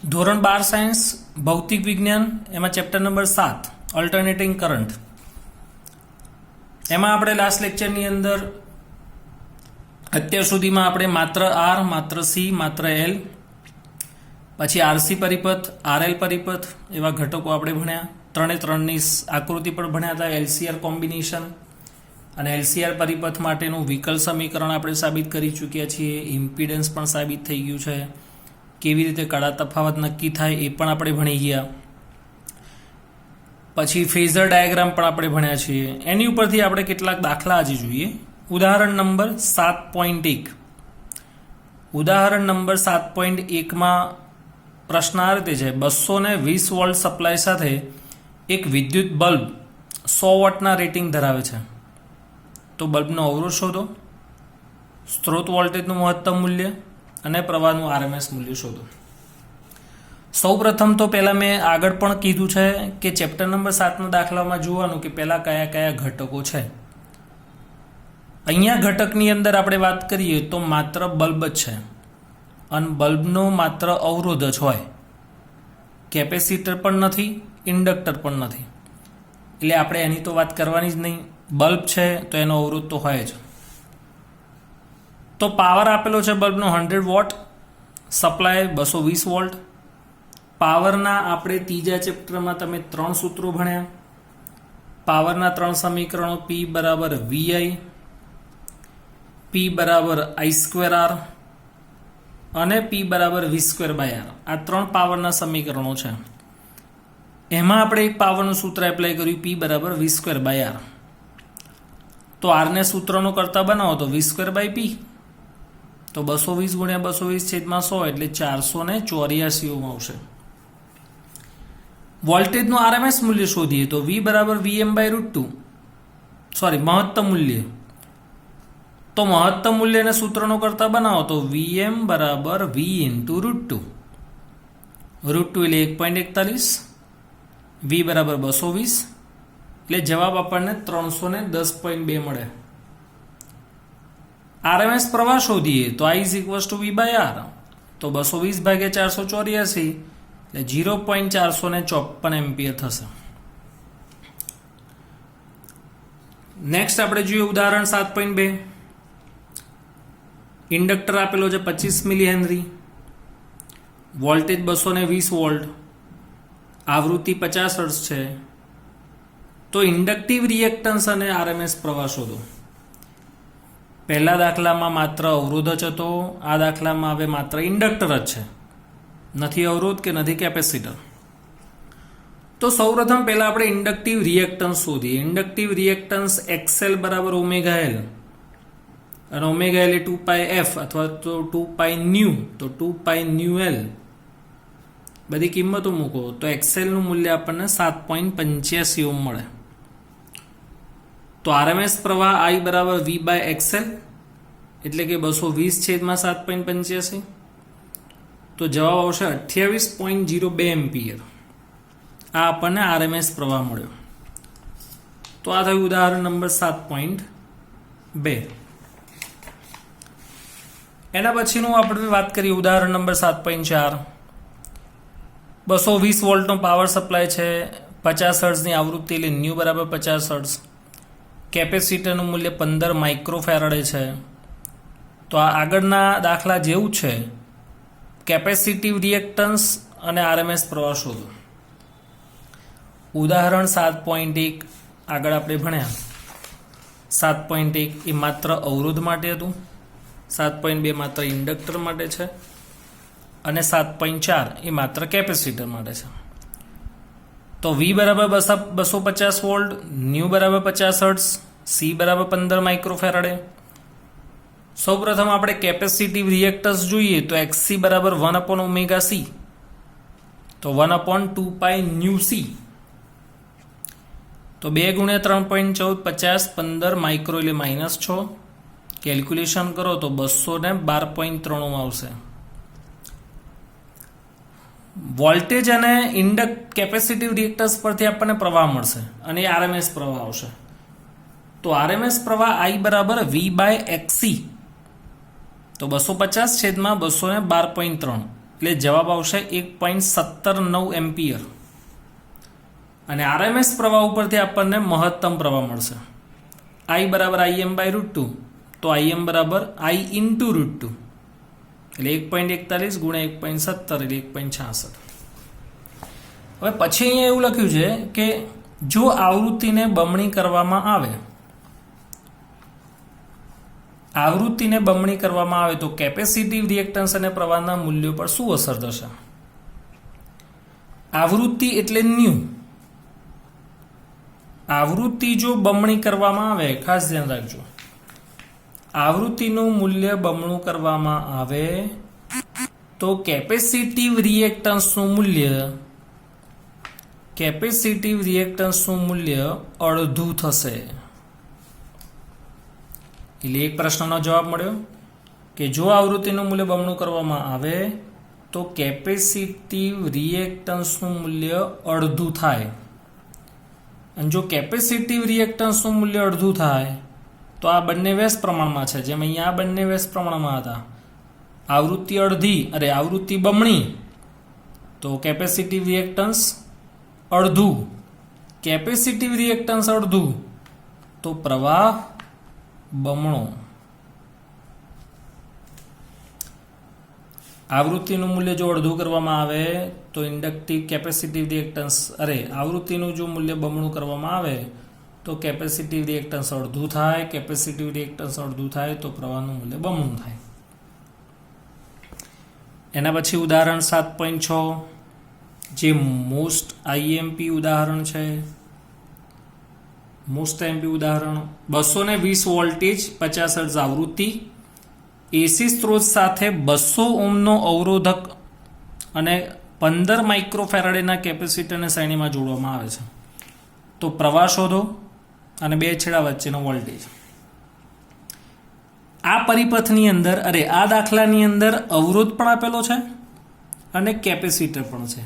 ધોરણ 12 સાયન્સ ભૌતિક વિજ્ઞાન એમાં ચેપ્ટર નંબર 7 અલ્ટરનેટિંગ કરંટ એમાં આપણે લાસ્ટ લેક્ચરની અંદર અત્યાર સુધીમાં આપણે માત્ર આર માત્ર સી માત્ર એલ પછી આરસી પરિપથ આરએલ પરિપથ એવા ઘટકો આપણે ભણ્યા ત્રણે ત્રણની આકૃતિ પણ ભણ્યા હતા એલસીઆર કોમ્બિનેશન અને એલસીઆર પરિપથ માટેનું વિકલ સમીકરણ આપણે સાબિત કરી ચૂક્યા છીએ ઇમ્પિડન્સ પણ સાબિત થઈ ગયું છે કેવી રીતે કડા તફાવત નક્કી થાય એ પણ આપણે ભણી ગયા પછી ફેઝર ડાયાગ્રામ પણ આપણે ભણ્યા છીએ એની ઉપરથી આપણે કેટલાક દાખલા આજે જોઈએ ઉદાહરણ નંબર 7.1 ઉદાહરણ નંબર 7.1 પ્રશ્ન આ રીતે છે 220 વોલ્ટ સપ્લાય સાથે એક વિદ્યુત બલ્બ 100 વોટના રેટિંગ ધરાવે છે તો બલ્બનો અવરોધ શોધો સ્ત્રોત વોલ્ટેજનું મહત્તમ મૂલ્ય અને પ્રવાહનું આરએમએસ મૂલ્ય શોધો સૌપ્રથમ તો પહેલાં મેં આગળ પણ કીધું છે કે ચેપ્ટર નંબર 7ના દાખલામાં જોવાનું કે પહેલાં કયા કયા ઘટકો છે અહીંયા ઘટકની અંદર આપણે વાત કરીએ તો માત્ર બલ્બ જ છે અને બલ્બનો માત્ર અવરોધ જ હોય કેપેસિટર પણ નથી ઇન્ડક્ટર પણ નથી એટલે આપણે એની તો વાત કરવાની જ નહીં બલ્બ છે તો એનો અવરોધ તો હોય જ તો પાવર આપેલો છે બલ્બનો 100 વોટ સપ્લાય 220 વોલ્ટ પાવરના આપણે ત્રીજા ચેપ્ટરમાં તમે 3 સૂત્રો ભણ્યા પાવરના 3 સમીકરણો P બરાબર VI P બરાબર I²R અને P બરાબર V²/R આ 3 પાવરના સમીકરણો છે એમાં આપણે એક પાવરનું સૂત્ર એપ્લાય કર્યું P બરાબર V²/R તો આરને સૂત્રનો કરતા બનાવો તો V²/P તો 220 ગુણ્યા 220 છેદમાં 100 એટલે 484 ઓહ્મ આવશે વોલ્ટેજનું આરએમએસ મૂલ્ય શોધીએ તો V બરાબર Vm/√2 મહત્તમ મૂલ્ય તો મહત્તમ મૂલ્યને સૂત્રનો કરતા બનાવો તો Vm બરાબર V × √2 એટલે 1.41 V બરાબર 220 એટલે જવાબ આપણને 310.2 મળે આરએમએસ પ્રવાહ શોધીએ તો I = V/R તો 220 ભાગ્યા 484 એટલે 0.454 એમ્પિયર થશે નેક્સ્ટ આપણે જોઈએ ઉદાહરણ 7.2 ઇન્ડક્ટર આપેલો છે 25 મિલી હેનરી વોલ્ટેજ 220 વોલ્ટ આવૃત્તિ 50 હર્ટ્ઝ છે તો ઇન્ડક્ટિવ રિએક્ટન્સ અને આરએમએસ પ્રવાહ શોધો પહેલા દાખલામાં માત્ર અવરોધ જ હતો આ દાખલામાં હવે માત્ર ઇન્ડક્ટર જ છે નથી અવરોધ કે નથી કેપેસિટર તો સૌપ્રથમ પહેલા આપણે ઇન્ડક્ટિવ રિએક્ટન્સ શોધીએ ઇન્ડક્ટિવ રિએક્ટન્સ XL બરાબર ઓમેગા એલ અને ઓમેગા એલ એ 2πf અથવા તો 2πν તો 2πν બધી કિંમતો મૂકો તો XL નું મૂલ્ય આપણને 7.85 ઓહ્મ મળે તો આરએમએસ પ્રવાહ I બરાબર V/XL એટલે કે 220 છેદમાં 7.85 તો જવાબ આવશે 28.02 એમ્પિયર આ આપણને આરએમએસ પ્રવાહ મળ્યો તો આ થયું ઉદાહરણ નંબર 7.2 એના પછીનું આપણે વાત કરીએ ઉદાહરણ નંબર 7.4 220 વોલ્ટનો પાવર સપ્લાય છે 50 હર્ટ્ઝની આવૃત્તિ એટલે ન્યુ બરાબર 50 હર્ટ્ઝ કેપેસિટરનું મૂલ્ય 15 માઇક્રોફેરાડે છે તો આ આગળના દાખલા જેવું છે કેપેસિટિવ રિએક્ટન્સ અને આરએમએસ પ્રવાહ શોધો ઉદાહરણ 7.1 આગળ આપણે ભણ્યા 7.1 એ માત્ર અવરોધ માટે હતું 7.2 માત્ર ઇન્ડક્ટર માટે છે અને 7.4 એ માત્ર કેપેસિટર માટે છે તો V બરાબર 250 વોલ્ટ ન્યુ બરાબર 50 હર્ટ્ઝ C બરાબર 15 માઇક્રોફેરાડે સૌપ્રથમ આપણે કેપેસિટિવ રિએક્ટન્સ જોઈએ તો XC બરાબર 1/ωc તો 1/2π∗C તો 2 ગુણ્યા 3.14 50 15 માઇક્રો એટલે -6 કેલ્ક્યુલેશન કરો તો 212.3 ઓહ્મ આવશે વોલ્ટેજ અને કેપેસિટિવ રિએક્ટન્સ પરથી આપણને પ્રવાહ મળશે અને એ આરએમએસ પ્રવાહ આવશે તો આરએમએસ પ્રવાહ I બરાબર V/XC તો 250 છેદમાં 212.3 એટલે જવાબ આવશે 1.17 એમ્પિયર. અને આરએમએસ પ્રવાહ ઉપરથી આપણને મહત્તમ પ્રવાહ મળશે. I બરાબર Im/√2, તો Im બરાબર I ઇન્ટુ √2, એટલે 1.41 ગુણ્યા 1.17 એટલે 1.66. હવે પછી અહીંયા એવું લખ્યું છે કે જો આવૃત્તિને બમણી કરવામાં આવે તો કેપેસિટિવ રિએક્ટન્સ અને પ્રવાહના મૂલ્યો પર શું અસર થશે? આવૃત્તિ એટલે ન્યુ. આવૃત્તિ જો બમણી કરવામાં આવે, ખાસ ધ્યાન રાખજો, આવૃત્તિનું મૂલ્ય બમણું કરવામાં આવે તો કેપેસિટિવ રિએક્ટન્સનું મૂલ્ય અડધું થશે. એટલે એક પ્રશ્નનો જવાબ મળ્યો કે જો આવૃત્તિનું મૂલ્ય બમણું કરવામાં આવે તો કેપેસિટિવ રિએક્ટન્સનું મૂલ્ય અડધું થાય. અને જો કેપેસિટિવ રિએક્ટન્સનું મૂલ્ય અડધું થાય તો આ બંને વ્યસ્ત પ્રમાણમાં છે. જેમ અહીંયા આ બંને વ્યસ્ત પ્રમાણમાં હતા, આવૃત્તિ બમણી તો કેપેસિટિવ રિએક્ટન્સ અડધું, કેપેસિટિવ રિએક્ટન્સ અડધું તો પ્રવાહ બમણો. આવૃત્તિનું મૂલ્ય જો અડધું કરવામાં આવે તો ઇન્ડક્ટિવ કેપેસિટિવ રિએક્ટન્સ આવૃત્તિનું જો મૂલ્ય બમણું કરવામાં આવે તો કેપેસિટિવ રિએક્ટન્સ અડધું થાય, કેપેસિટિવ રિએક્ટન્સ અડધું થાય તો પ્રવાહનું મૂલ્ય બમણું થાય. એના પછી ઉદાહરણ 7.6 જે મોસ્ટ આઈએમપી ઉદાહરણ છે. મોસ્ટ આઈએમપી ઉદાહરણ 220 વોલ્ટેજ 50 હર્ટ્ઝ આવૃત્તિ, એસી સ્ત્રોત સાથે 200 ઓહ્મનો અવરોધક અને 15 માઇક્રોફેરાડેના કેપેસિટરને શ્રેણીમાં જોડવામાં આવે છે. તો પ્રવાહ શોધો અને બે છેડા વચ્ચેનો વોલ્ટેજ. આ પરિપથની અંદર આ દાખલાની અંદર અવરોધ પણ આપેલો છે અને કેપેસિટર પણ છે.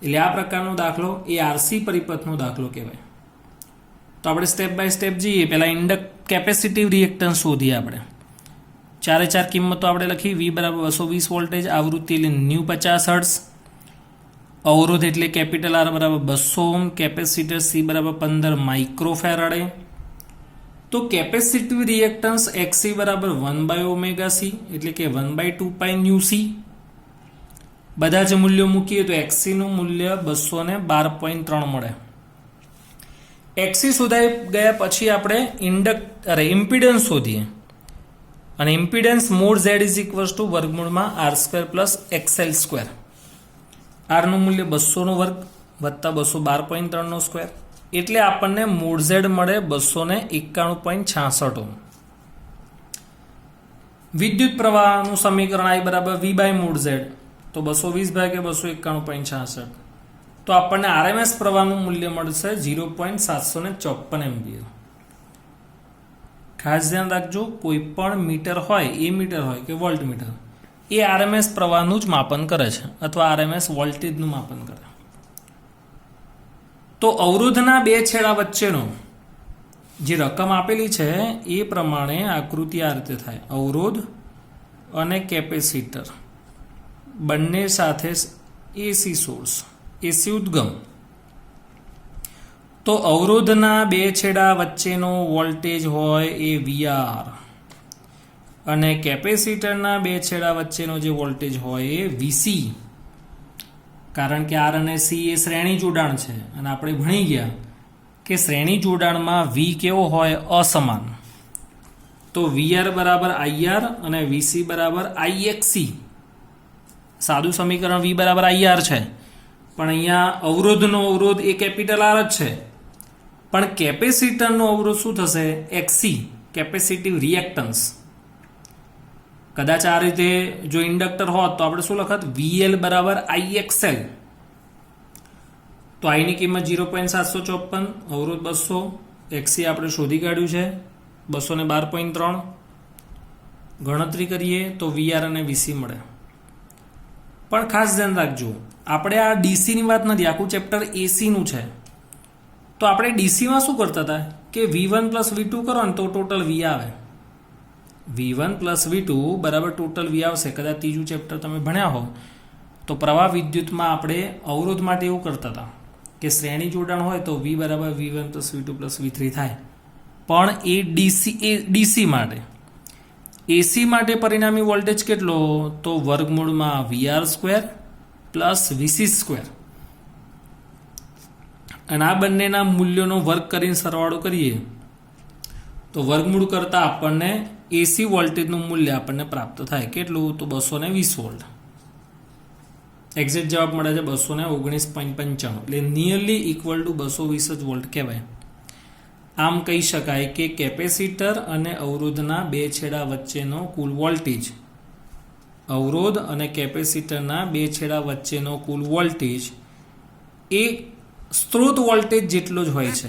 એટલે આ પ્રકારનો દાખલો એ આરસી પરિપથનો દાખલો કહેવાય. તો આપણે સ્ટેપ બાય સ્ટેપ જઈએ. પહેલા કેપેસિટિવ રિએક્ટન્સ શોધીએ. આપણે ચારે ચાર કિંમતો આપણે લખી. V બરાબર 220 વોલ્ટેજ, આવૃત્તિ એટલે ન્યુ 50 હર્ટ્ઝ, અવરોધ એટલે કેપિટલ R બરાબર 200 ઓહ્મ, કેપેસિટર C બરાબર 15 માઇક્રોફેરાડે. તો કેપેસિટિવ રિએક્ટન્સ XC બરાબર 1/ωc એટલે કે 1/2π/c. બધા જ મૂલ્યો મૂકીએ તો XC નું મૂલ્ય 212.3 મળે. XC શોધાઈ ગયા પછી આપણે ઇમ્પિડન્સ શોધીએ. અને ઇમ્પિડન્સ મોડ Z વર્ગમૂળમાં R² + XL². R નું મૂલ્ય 200 નો વર્ગ વત્તા 212.3 નો સ્ક્વેર એટલે આપણને મોડ Z મળે 291.66 ઓહ્મ. વિદ્યુત પ્રવાહનું સમીકરણ I બરાબર V બાય મોડ Z, તો 220/291.66 તો આપણને આરએમએસ પ્રવાહનું મૂલ્ય મળશે 0.754 એમ્પિયર. ખાસ ધ્યાન રાખજો, કોઈ પણ મીટર હોય, એ મીટર હોય કે વોલ્ટમીટર, એ આરએમએસ પ્રવાહનું જ માપન કરે છે અથવા આરએમએસ વોલ્ટેજનું માપન કરે. તો અવરોધના બે છેડા વચ્ચેનો જે રકમ આપેલી છે એ પ્રમાણે આકૃતિ આ રીતે થાય. અવરોધ અને કેપેસિટર બંને સાથે એસી સોર્સ, એસી ઉદ્ગમ. તો અવરોધના બે છેડા વચ્ચેનો વોલ્ટેજ હોય એ VR અને કેપેસિટરના બે છેડા વચ્ચેનો જે વોલ્ટેજ હોય એ VC. કારણ કે R અને C એ શ્રેણી જોડાણ છે અને આપણે ભણી ગયા કે શ્રેણી જોડાણમાં V કેવો હોય? અસમાન. તો VR બરાબર IR અને VC બરાબર IXC. સાદું સમીકરણ V બરાબર IR છે, પણ અહીંયા અવરોધનો અવરોધ એ કેપિટલ R જ છે, પણ કેપેસિટરનો અવરોધ શું થશે? XC, capacitive reactance. કદાચ આ રીતે જો ઇન્ડક્ટર હોત તો આપણે શું લખત? VL બરાબર IXL. તો I ની કિંમત 0.754, અવરોધ 200, XC આપણે શોધી કાઢ્યું છે 212.3. ગણતરી કરીએ તો VR અને VC મળે. પણ ખાસ ધ્યાન રાખજો, આપણે આ ડીસીની વાત નથી, આખું ચેપ્ટર એસીનું છે. તો આપણે ડીસીમાં શું કરતા હતા કે V1 + V2 કરો ને તો ટોટલ V આવે. V1 + V2 બરાબર ટોટલ V આવશે. કદાચ ત્રીજું ચેપ્ટર તમે ભણ્યા હો તો પ્રવાહ વિદ્યુતમાં આપણે અવરોધ માટે એવું કરતા હતા કે શ્રેણી જોડાણ હોય તો V બરાબર V1 plus V2 plus V3 થાય, પણ એ ડીસી માટે. એસી માટે પરિણામી વોલ્ટેજ કેટલો? તો વર્ગમૂળમાં VR square plus VC square, અને આ બંનેના મૂલ્યોનો વર્ગ કરીને સરવાળો કરીએ તો વર્ગમૂળ કરતાં આપણને એસી વોલ્ટેજનું મૂલ્ય આપણને પ્રાપ્ત થાય. કેટલું? તો 220 વોલ્ટ. એક્ઝેક્ટ જવાબ મળે છે 219.95, એટલે નિયરલી ઇક્વલ ટુ 220 જ વોલ્ટ કહેવાય. આમ કહી શકાય કે કેપેસિટર અને અવરોધના બે છેડા વચ્ચેનો કુલ વોલ્ટેજ, અવરોધ અને કેપેસિટરના બે છેડા વચ્ચેનો કુલ વોલ્ટેજ એ સ્ત્રોત વોલ્ટેજ જેટલો જ હોય છે.